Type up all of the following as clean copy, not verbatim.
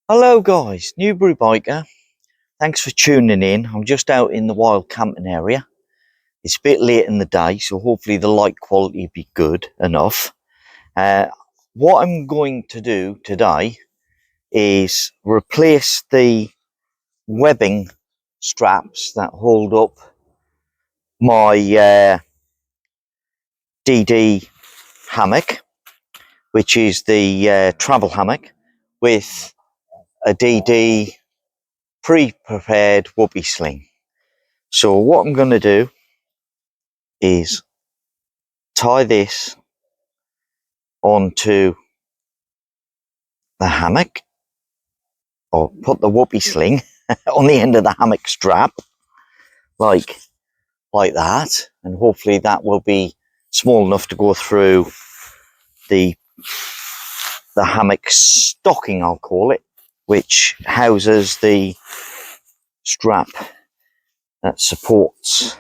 Hello guys, Newbury Biker. Thanks for tuning in. I'm just out in the wild camping area. It's a bit late in the day, so hopefully the light quality will be good enough. What I'm going to do today is replace the webbing straps that hold up my DD hammock, which is the travel hammock, with a DD pre-prepared Whoopi Sling. So what I'm going to do is tie this onto the hammock, or put the Whoopi Sling on the end of the hammock strap, like that, and hopefully that will be small enough to go through the hammock stocking, I'll call it, which houses the strap that supports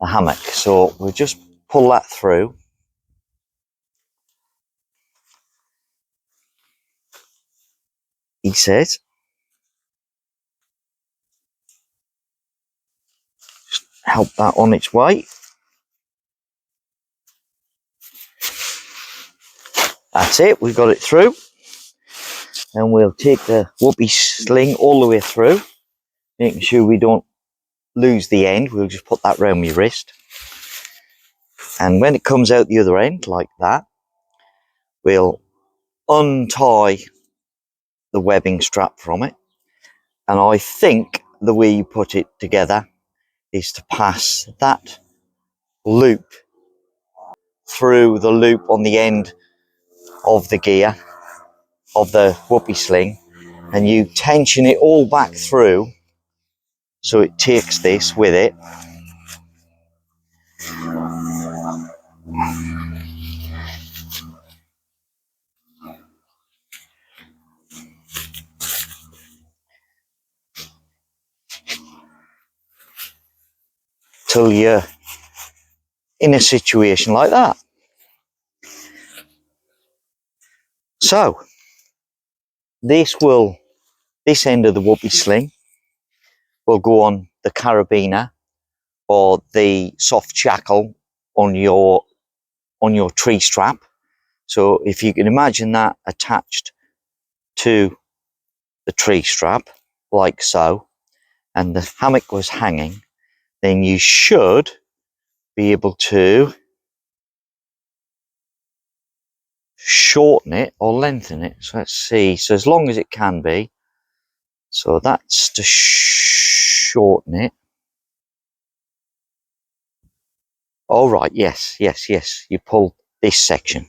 the hammock. So we'll just pull that through. He says, just help that on its way. That's it, we've got it through. And we'll take the Whoopi Sling all the way through, making sure we don't lose the end. We'll just put that round my wrist. And when it comes out the other end, like that, we'll untie the webbing strap from it. And I think the way you put it together is to pass that loop through the loop on the end of the gear of the Whoopi Sling, and you tension it all back through so it takes this with it. Till you're in a situation like that. So this end of the Whoopi Sling will go on the carabiner or the soft shackle on your tree strap. So if you can imagine that attached to the tree strap, like so, and the hammock was hanging, then you should be able to shorten it or lengthen it. So let's see. So as long as it can be. So that's to shorten it. All right. Yes. You pull this section.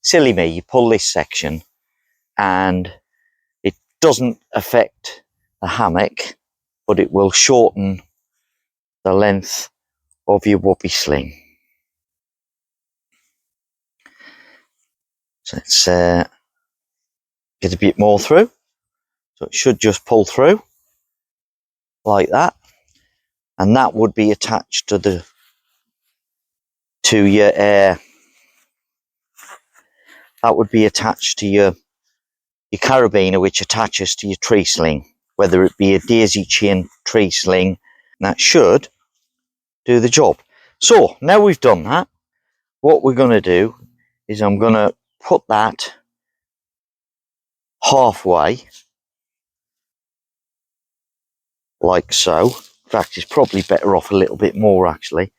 Silly me. You pull this section, and it doesn't affect the hammock, but it will shorten the length of your Whoopi Sling. So let's get a bit more through. So it should just pull through like that, and that would be attached to your that would be attached to your carabiner, which attaches to your tree sling, whether it be a daisy chain tree sling. That should do the job. So now we've done that, what we're going to do is I'm going to put that halfway, like so. In fact, it's probably better off a little bit more, actually,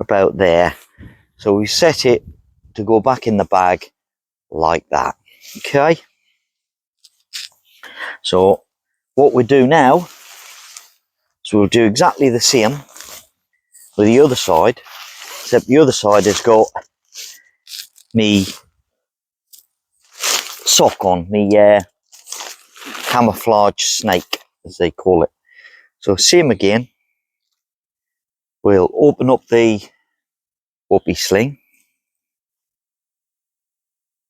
about there. So we set it to go back in the bag like that. Okay, so what we do now is we'll do exactly the same with the other side, except the other side has got me sock on, me camouflage snake, as they call it. So same again, we'll open up the Whoopi Sling.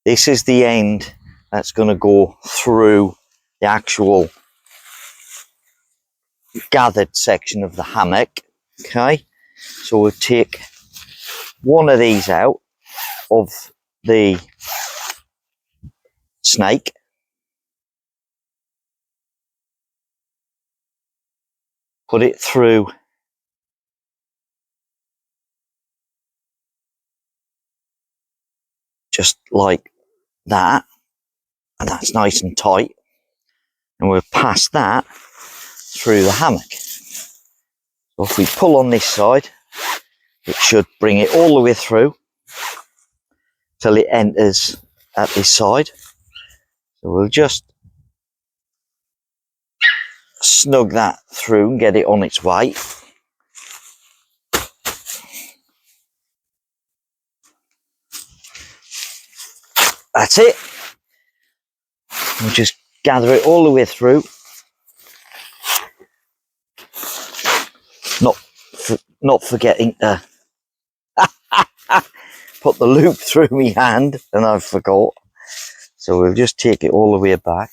This is the end that's going to go through the actual gathered section of the hammock. Okay, so we'll take one of these out of the snake, put it through just like that, and that's nice and tight, and we'll pass that through the hammock. So if we pull on this side, it should bring it all the way through till it enters at this side. So we'll just snug that through and get it on its way. That's it. We'll just gather it all the way through. Not forgetting to put the loop through my hand, and I forgot. So we'll just take it all the way back.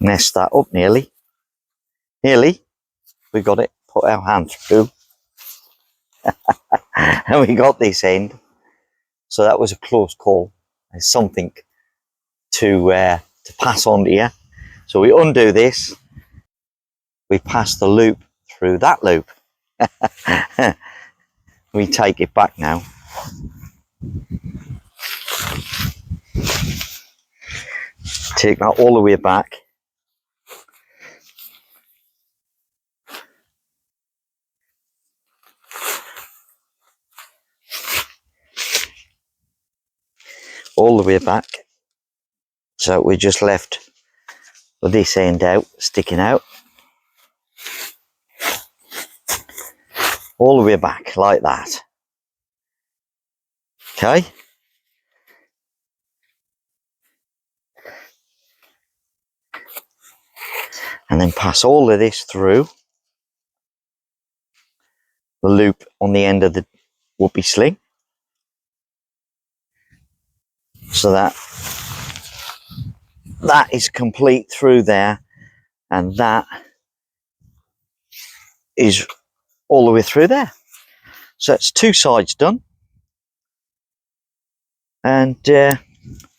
Messed that up nearly. Nearly. We got it. Put our hand through. And we got this end. So that was a close call. There's something to pass on to you. So we undo this. We pass the loop through that loop. We take it back now. Take that all the way back. All the way back. So we're just left with this end out, sticking out. All the way back like that. Okay. And then pass all of this through the loop on the end of the Whoopi sling. So that is complete through there, and that is all the way through there. So it's two sides done, and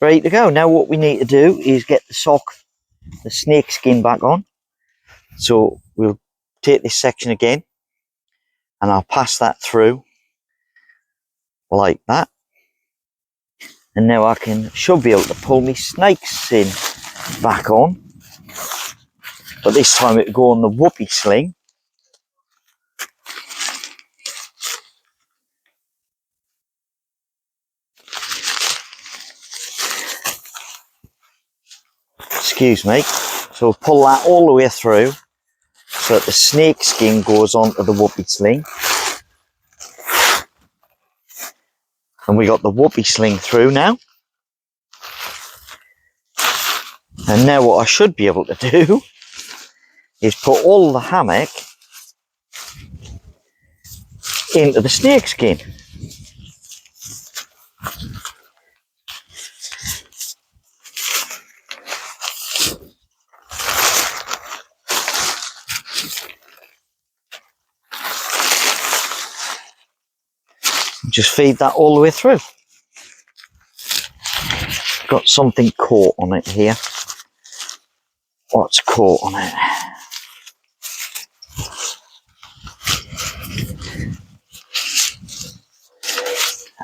ready to go. Now what we need to do is get the snake skin back on. So we'll take this section again, and I'll pass that through like that. And now I should be able to pull my snake skin back on. But this time it will go on the Whoopi sling. Excuse me. So we'll pull that all the way through so that the snake skin goes onto the Whoopi sling. And we got the Whoopi sling through now. And now what I should be able to do is put all the hammock into the snake skin. Just feed that all the way through. Got something caught on it here. What's caught on it?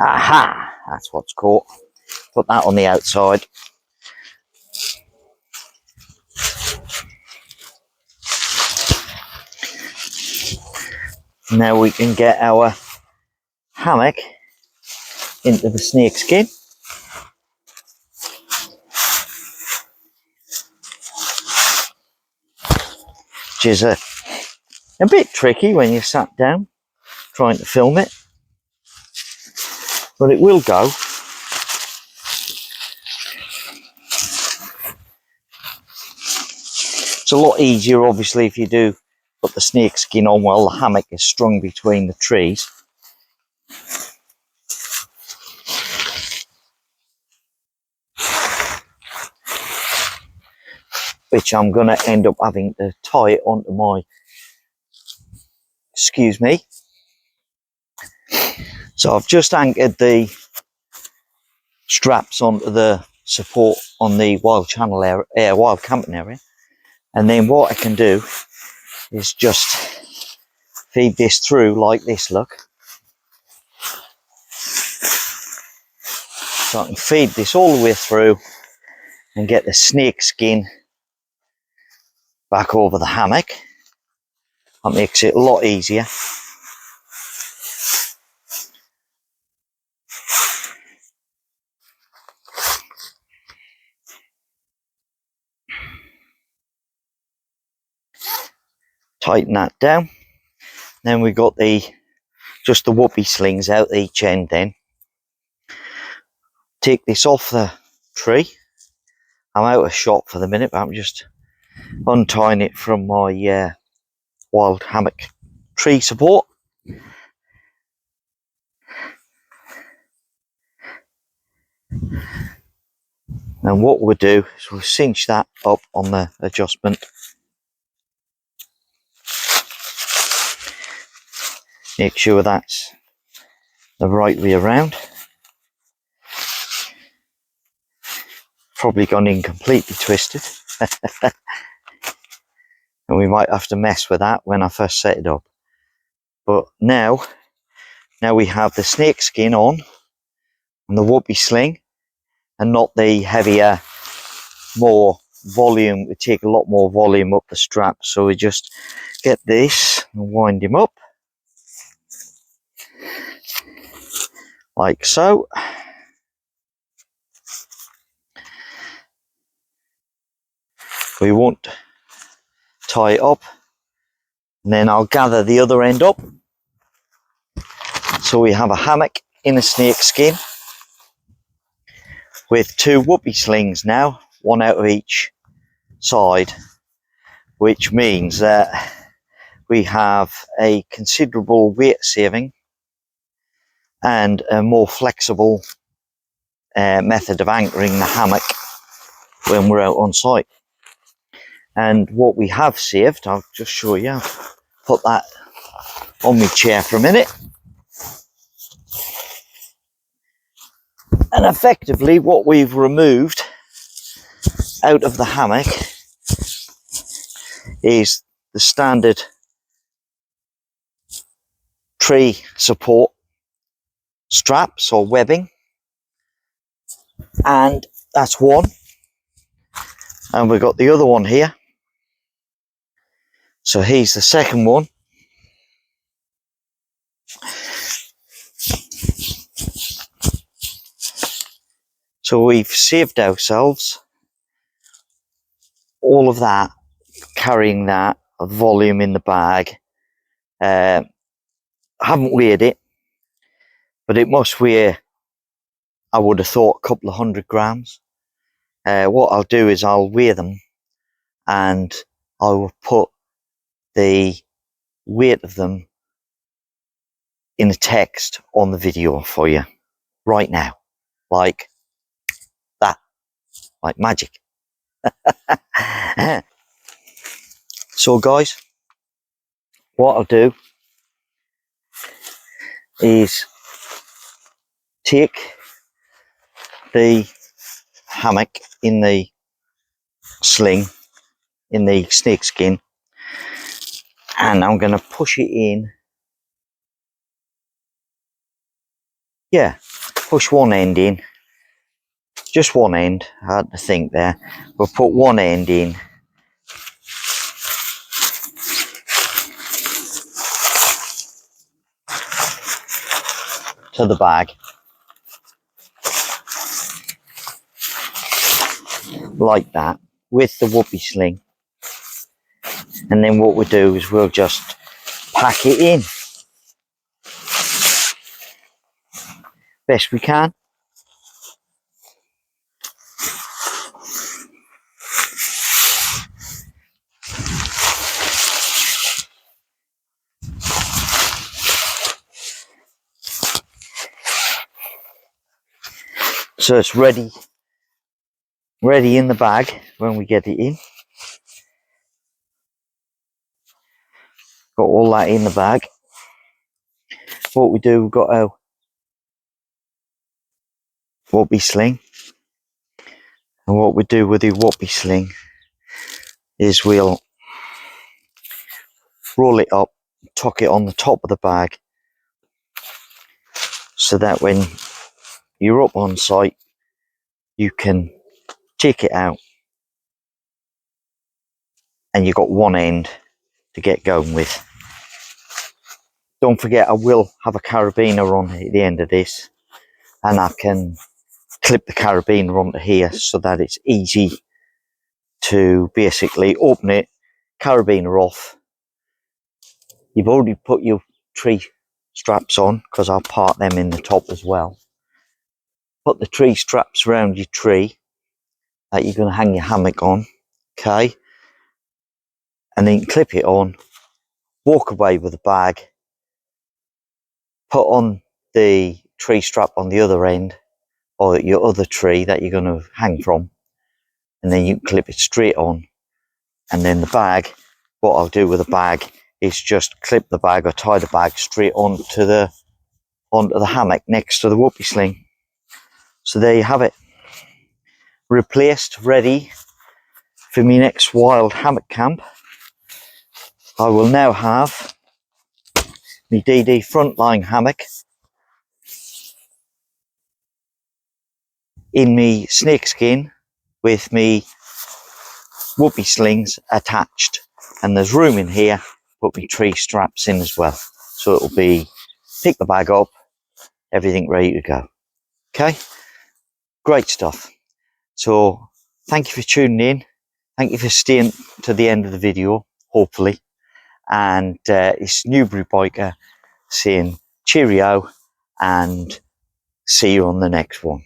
Aha! That's what's caught. Put that on the outside. Now we can get our hammock into the snake skin. Which is a bit tricky when you're sat down trying to film it. But it will go. It's a lot easier obviously if you do put the snake skin on while the hammock is strung between the trees. Which I'm going to end up having to tie it onto my, excuse me, So I've just anchored the straps onto the support on the wild channel area, wild camping area, and then what I can do is just feed this through like this, look. So I can feed this all the way through and get the snake skin back over the hammock. That makes it a lot easier. Tighten that down. Then we got just the Whoopi slings out each end then. Take this off the tree. I'm out of shot for the minute, but I'm just untying it from my wild hammock tree support. And what we'll do is we'll cinch that up on the adjustment. Make sure that's the right way around. Probably gone in completely twisted. And we might have to mess with that when I first set it up. But now we have the snake skin on and the Whoopi sling, and not the heavier, more volume. We take a lot more volume up the strap. So we just get this and wind him up like so. We won't tie it up, and then I'll gather the other end up. So we have a hammock in a snake skin with two Whoopi slings now, one out of each side, which means that we have a considerable weight saving and a more flexible method of anchoring the hammock when we're out on site. And what we have saved, I'll just show you. I'll put that on my chair for a minute. And effectively what we've removed out of the hammock is the standard tree support straps or webbing, and that's one. And we've got the other one here. So here's the second one. So we've saved ourselves all of that, carrying that volume in the bag. I haven't weighed it, but it must weigh, I would have thought, a couple of 100 grams. What I'll do is I'll weigh them, and I will put the weight of them in a text on the video for you right now, like that, like magic. So guys, what I'll do is take the hammock in the sling, in the snake skin, and I'm going to push it in. Yeah, push one end in, just one end. I had to think there. We'll put one end in to the bag like that with the Whoopi sling, and then what we'll do is we'll just pack it in best we can. So it's ready in the bag when we get it in. Got all that in the bag. What we do, we've got our Whoopi Sling. And what we do with the Whoopi Sling is we'll roll it up, tuck it on the top of the bag, so that when you're up on site, you can take it out and you've got one end to get going with. Don't forget, I will have a carabiner on at the end of this, and I can clip the carabiner onto here so that it's easy to basically open it, carabiner off. You've already put your tree straps on, because I'll part them in the top as well. Put the tree straps around your tree that you're going to hang your hammock on, okay? And then clip it on, walk away with the bag, put on the tree strap on the other end, or your other tree that you're going to hang from, and then you can clip it straight on. And then the bag, what I'll do with the bag is just clip the bag or tie the bag straight onto the hammock next to the Whoopi Sling. So there you have it, replaced, ready for my next wild hammock camp. I will now have my DD frontline hammock in me snakeskin with me Whoopi Slings attached, and there's room in here to put me tree straps in as well, so it'll be pick the bag up, everything ready to go. Okay, great stuff. So thank you for tuning in, thank you for staying to the end of the video, hopefully. And it's Newbury Biker saying cheerio and see you on the next one.